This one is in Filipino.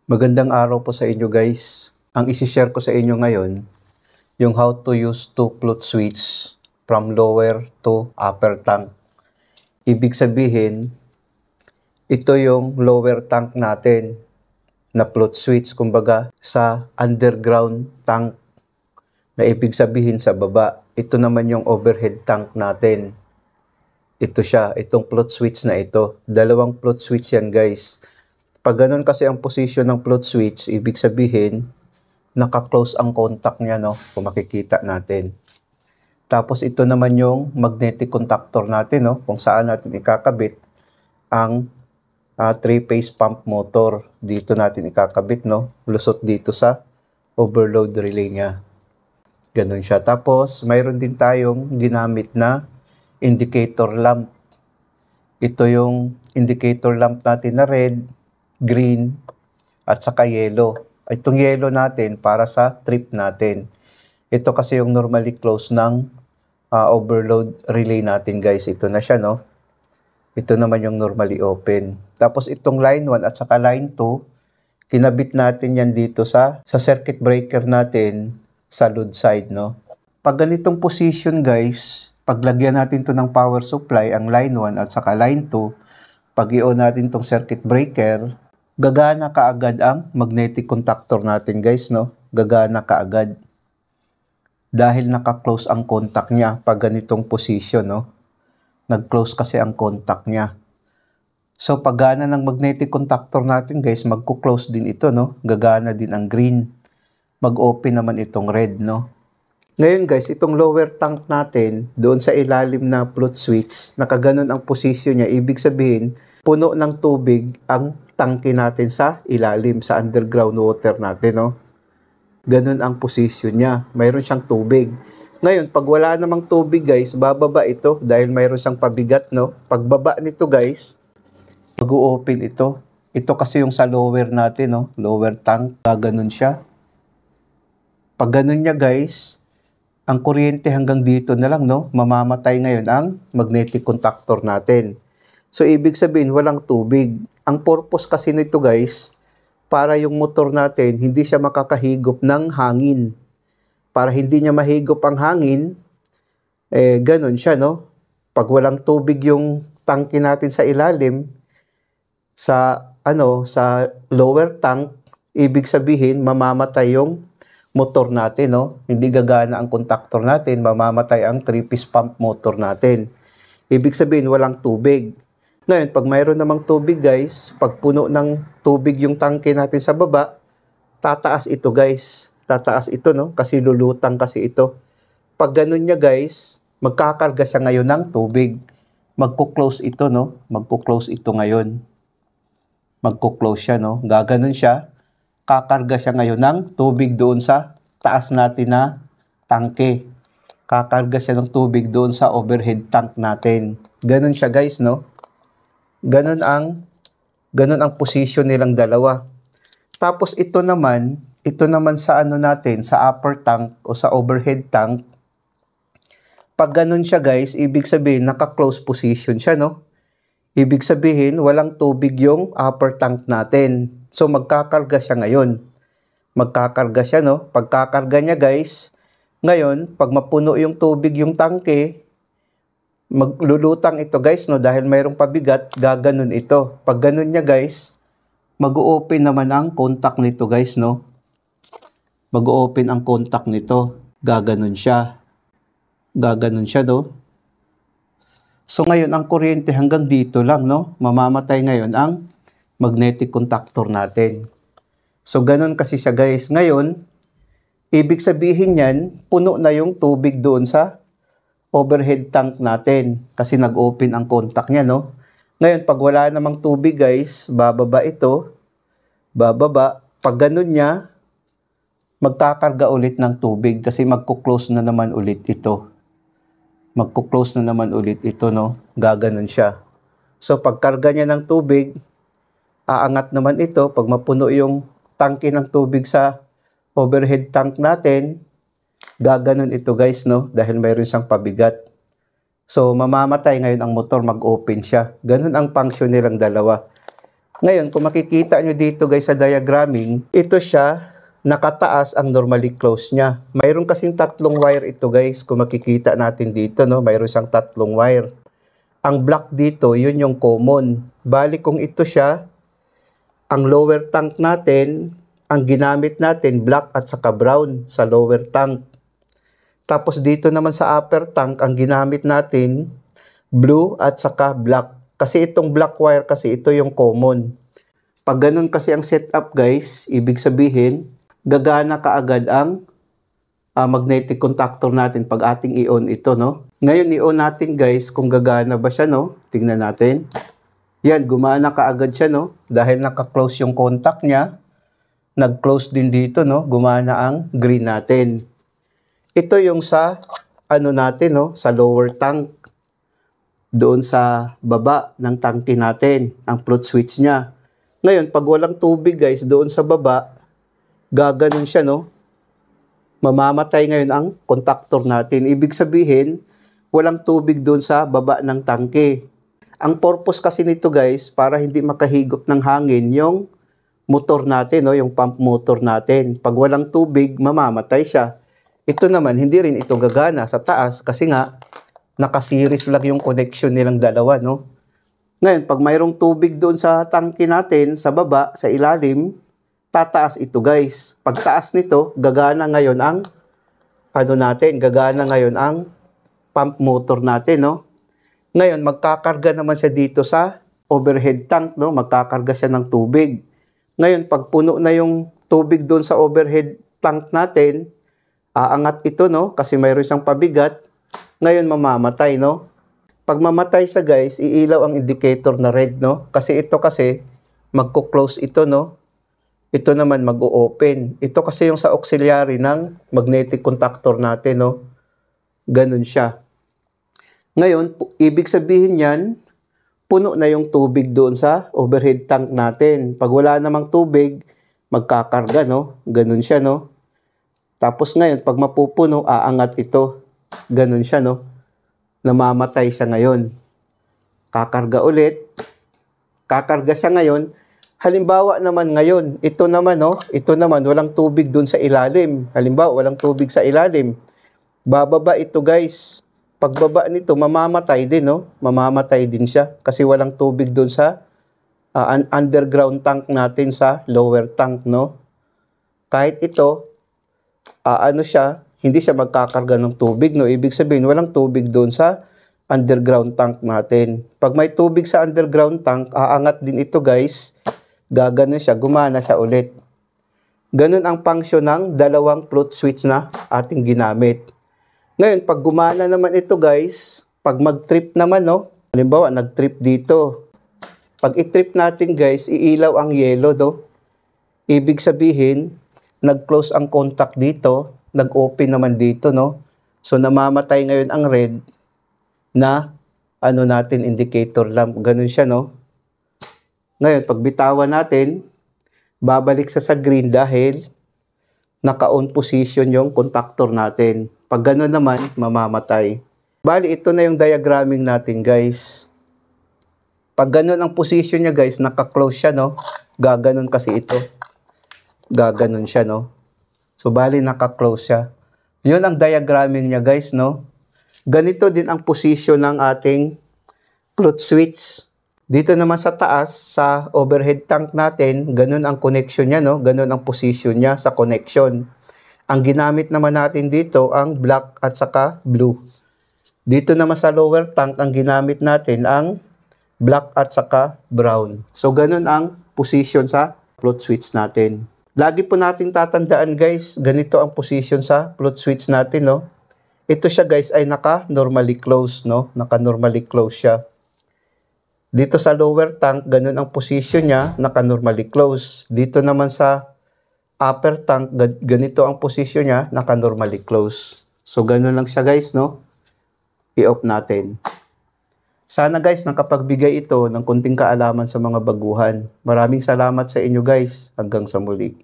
Magandang araw po sa inyo guys. Ang isi-share ko sa inyo ngayon, yung how to use two float switch from lower to upper tank. Ibig sabihin, ito yung lower tank natin na float switch, kumbaga sa underground tank na ibig sabihin sa baba. Ito naman yung overhead tank natin. Ito siya, itong float switch na ito. Dalawang float switch yan guys. Pag ganun kasi ang position ng float switch, ibig sabihin, naka-close ang contact niya, no? Kung makikita natin. Tapos ito naman yung magnetic contactor natin, no? Kung saan natin ikakabit ang 3-phase pump motor. Dito natin ikakabit, no? Lusot dito sa overload relay niya. Ganun siya. Tapos mayroon din tayong ginamit na indicator lamp. Ito yung indicator lamp natin na red, green, at saka yellow. Itong yellow natin para sa trip natin. Ito kasi yung normally close ng overload relay natin guys. Ito na siya, no? Ito naman yung normally open. Tapos itong line 1 at saka line 2, kinabit natin yan dito sa circuit breaker natin sa load side, no? Pag ganitong position guys, paglagyan natin to ng power supply, ang line 1 at saka line 2, pag i-on natin tong circuit breaker, gagana kaagad ang magnetic contactor natin guys, no? Gagana kaagad. Dahil naka-close ang contact niya pag ganitong position, no? Nag-close kasi ang contact niya. So pag gana ng magnetic contactor natin guys, magko-close din ito, no? Gagana din ang green. Mag-open naman itong red, no? Ngayon guys, itong lower tank natin, doon sa ilalim na float switch, nakaganon ang position niya. Ibig sabihin, puno ng tubig ang tangke natin sa ilalim, sa underground water natin, no? Ganon ang position niya. Mayroon siyang tubig. Ngayon, pag wala namang tubig guys, bababa ito dahil mayroon siyang pabigat, no? Pagbaba nito guys, mag-open ito. Ito kasi yung sa lower natin, no? Lower tank, gaganon siya. Pag ganon niya guys, ang kuryente hanggang dito na lang, no? Mamamatay ngayon ang magnetic contactor natin. So, ibig sabihin, walang tubig. Ang purpose kasi nito guys, para yung motor natin, hindi siya makakahigop ng hangin. Para hindi niya mahigop ang hangin, ganun siya, no? Pag walang tubig yung tangke natin sa ilalim, sa lower tank, ibig sabihin, mamamatay yung motor natin, no? Hindi gagana ang contactor natin, mamamatay ang 3-piece pump motor natin. Ibig sabihin, walang tubig. Ngayon, pag mayroon namang tubig guys, pag puno ng tubig yung tangke natin sa baba, tataas ito guys. Tataas ito, no? Kasi lulutang kasi ito. Pag ganun niya guys, magkakarga siya ngayon ng tubig. Magko-close ito, no? Magko-close ito ngayon. Magko-close siya, no? Gaganon siya. Kakarga siya ngayon ng tubig doon sa taas natin na tangke. Kakarga siya ng tubig doon sa overhead tank natin. Ganon siya guys, no? Ganon ang position nilang dalawa. Tapos ito naman sa natin, sa upper tank o sa overhead tank. Pag ganon siya guys, ibig sabihin naka-close position siya, no? Ibig sabihin walang tubig yung upper tank natin. So magkakarga siya ngayon. Magkakarga siya, no? Pagkakarga niya guys, ngayon pag mapuno yung tubig yung tangke, maglulutang ito guys, no? Dahil mayroong pabigat, gaganon ito. Pag ganon niya guys, mag-open naman ang contact nito guys, no? Mag-open ang contact nito. Gaganon siya. Gaganon siya, no? So ngayon, ang kuryente hanggang dito lang, no? Mamamatay ngayon ang magnetic contactor natin. So ganon kasi siya guys. Ngayon, ibig sabihin yan, puno na yung tubig doon sa overhead tank natin kasi nag-open ang contact niya, no? Ngayon, pag wala namang tubig guys, bababa ito. Bababa. Pag ganun niya, magkakarga ulit ng tubig kasi magko-close na naman ulit ito. Magko-close na naman ulit ito, no? Gaganon siya. So, pagkarga niya ng tubig, aangat naman ito. Pag mapuno yung tangke ng tubig sa overhead tank natin, gaganon ito guys, no? Dahil mayroon siyang pabigat. So, mamamatay ngayon ang motor, mag-open siya. Ganun ang function nilang dalawa. Ngayon, kung makikita nyo dito guys sa diagramming, ito siya, nakataas ang normally close niya. Mayroon kasing tatlong wire ito guys, kung makikita natin dito, no? Mayroon siyang tatlong wire. Ang black dito, yun yung common. Bali kung ito siya, ang lower tank natin, ang ginamit natin, black at saka brown sa lower tank. Tapos dito naman sa upper tank, ang ginamit natin, blue at saka black. Kasi itong black wire kasi ito yung common. Pag ganun kasi ang setup guys, ibig sabihin, gagana kaagad ang magnetic contactor natin pag ating i-on ito, no? Ngayon i-on natin guys kung gagana ba siya, no? Tingnan natin. Yan, gumana kaagad siya, no? Dahil naka-close yung contact niya. Nag-close din dito, no? Gumana ang green natin. Ito yung sa ano natin, no? Sa lower tank. Doon sa baba ng tangke natin, ang float switch niya. Ngayon, pag walang tubig guys, doon sa baba, gaganon siya, no? Mamamatay ngayon ang contactor natin. Ibig sabihin, walang tubig doon sa baba ng tangke. Ang purpose kasi nito guys, para hindi makahigop ng hangin yung motor natin, no? Yung pump motor natin. Pag walang tubig, mamamatay siya. Ito naman, hindi rin ito gagana sa taas kasi nga, naka-series lang yung connection nilang dalawa, no? Ngayon, pag mayroong tubig doon sa tangke natin, sa baba, sa ilalim, tataas ito guys. Pag taas nito, gagana ngayon ang, gagana ngayon ang pump motor natin, no? Ngayon, magkakarga naman siya dito sa overhead tank, no? Magkakarga siya ng tubig. Ngayon, pag puno na yung tubig doon sa overhead tank natin, aangat ito, no? Kasi mayroon siyang pabigat. Ngayon mamamatay, no? Pag mamatay siya guys, iilaw ang indicator na red, no? Kasi ito kasi magko-close ito, no? Ito naman mag-o-open. Ito kasi yung sa auxiliary ng magnetic contactor natin, no? Ganun siya. Ngayon, ibig sabihin yan, puno na yung tubig doon sa overhead tank natin. Pag wala namang tubig, magkakarga, no? Ganun siya, no? Tapos ngayon, pag mapupuno, aangat ito. Ganun siya, no? Namamatay siya ngayon. Kakarga ulit. Kakarga siya ngayon. Halimbawa naman ngayon, ito naman, no? Ito naman, walang tubig dun sa ilalim. Halimbawa, walang tubig sa ilalim. Bababa ito, guys. Pagbaba nito, mamamatay din, no? Mamamatay din siya. Kasi walang tubig dun sa underground tank natin sa lower tank, no? Kahit ito, hindi siya magkakarga ng tubig, no? Ibig sabihin, walang tubig doon sa underground tank natin. Pag may tubig sa underground tank, aangat din ito guys. Gagana siya, gumana siya ulit. Ganun ang function ng dalawang float switch na ating ginamit. Ngayon, pag gumana naman ito guys, pag mag-trip naman, no? Halimbawa, nag-trip dito. Pag i-trip natin guys, iilaw ang yellow, no? Ibig sabihin, nag-close ang contact dito, nag-open naman dito, no? So, namamatay ngayon ang red na, indicator lamp. Ganun siya, no? Ngayon, pag bitawan natin, babalik sa green dahil naka-on position yung contactor natin. Pag ganun naman, mamamatay. Bali, ito na yung diagramming natin, guys. Pag ganun ang position niya, guys, naka-close siya, no? Gaganon kasi ito. Gaganon siya, no? So, bali, naka-close siya. Yun ang diagramming niya, guys, no? Ganito din ang position ng ating float switch. Dito naman sa taas, sa overhead tank natin, ganun ang connection niya, no? Ganun ang position niya sa connection. Ang ginamit naman natin dito, ang black at saka blue. Dito naman sa lower tank, ang ginamit natin ang black at saka brown. So, ganun ang position sa float switch natin. Lagi po natin tatandaan guys, ganito ang position sa float switch natin, no? Ito siya guys ay naka-normally close, no? Naka-normally close siya. Dito sa lower tank, ganun ang position niya, naka-normally close. Dito naman sa upper tank, ganito ang position niya, naka-normally close. So, ganun lang siya guys, no? I-off natin. Sana guys, nakapagbigay ito ng konting kaalaman sa mga baguhan. Maraming salamat sa inyo guys. Hanggang sa muli.